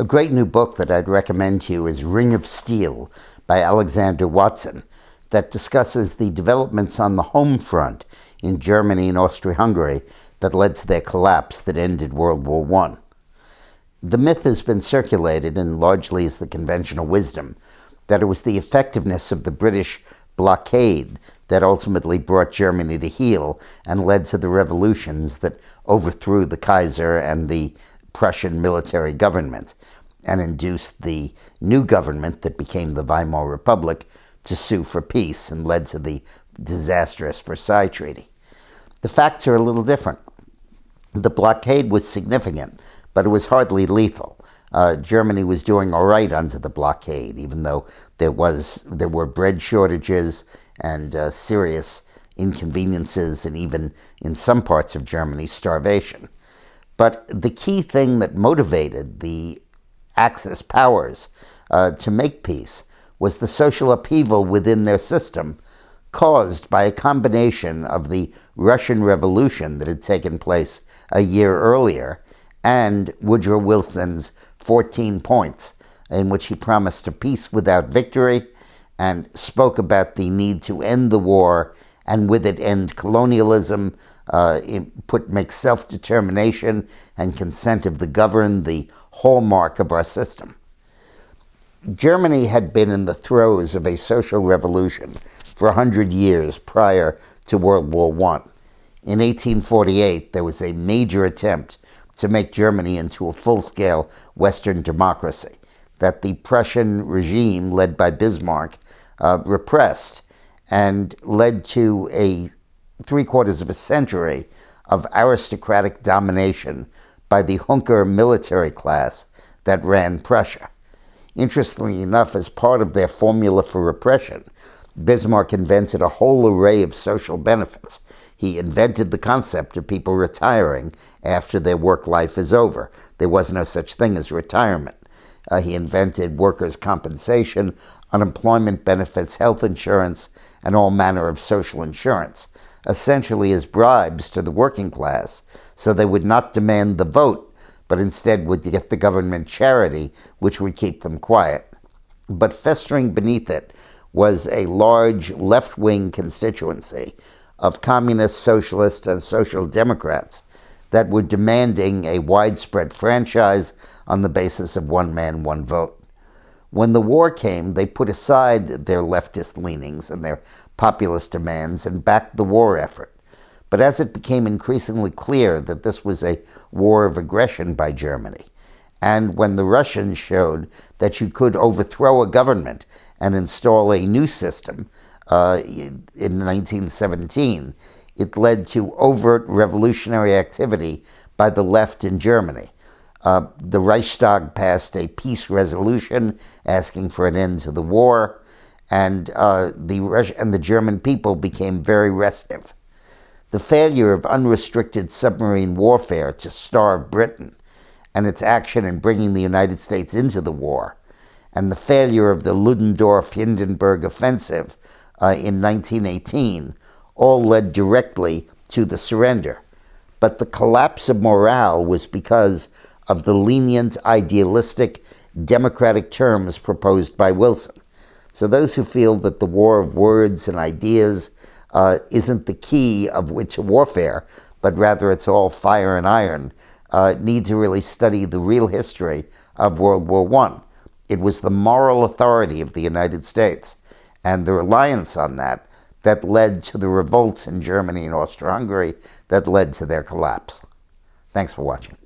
A great new book that I'd recommend to you is Ring of Steel by Alexander Watson, that discusses the developments on the home front in Germany and Austria-Hungary that led to their collapse that ended World War I. The myth has been circulated, and largely is the conventional wisdom, that it was the effectiveness of the British blockade that ultimately brought Germany to heel and led to the revolutions that overthrew the Kaiser and the Prussian military government and induced the new government that became the Weimar Republic to sue for peace and led to the disastrous Versailles Treaty. The facts are a little different. The blockade was significant, but it was hardly lethal. Germany was doing all right under the blockade, even though there were bread shortages and serious inconveniences, and even in some parts of Germany, starvation. But the key thing that motivated the Axis powers to make peace was the social upheaval within their system, caused by a combination of the Russian Revolution that had taken place a year earlier and Woodrow Wilson's 14 points, in which he promised a peace without victory and spoke about the need to end the war and with it end colonialism, make self-determination and consent of the governed the hallmark of our system. Germany had been in the throes of a social revolution for 100 years prior to World War I. In 1848, there was a major attempt to make Germany into a full-scale Western democracy that the Prussian regime, led by Bismarck, repressed, and led to a three-quarters of a century of aristocratic domination by the Junker military class that ran Prussia. Interestingly enough, as part of their formula for repression, Bismarck invented a whole array of social benefits. He invented the concept of people retiring after their work life is over. There was no such thing as retirement. He invented workers' compensation, unemployment benefits, health insurance, and all manner of social insurance, essentially as bribes to the working class, so they would not demand the vote, but instead would get the government charity, which would keep them quiet. But festering beneath it was a large left-wing constituency of communists, socialists, and social democrats that were demanding a widespread franchise on the basis of one man, one vote. When the war came, they put aside their leftist leanings and their populist demands and backed the war effort. But as it became increasingly clear that this was a war of aggression by Germany, and when the Russians showed that you could overthrow a government and install a new system in 1917, it led to overt revolutionary activity by the left in Germany. The Reichstag passed a peace resolution asking for an end to the war, and the German people became very restive. The failure of unrestricted submarine warfare to starve Britain, and its action in bringing the United States into the war, and the failure of the Ludendorff-Hindenburg offensive in 1918, all led directly to the surrender. But the collapse of morale was because of the lenient, idealistic, democratic terms proposed by Wilson. So those who feel that the war of words and ideas isn't the key to warfare, but rather it's all fire and iron, need to really study the real history of World War I. It was the moral authority of the United States and the reliance on that led to the revolts in Germany and Austria-Hungary that led to their collapse. Thanks for watching.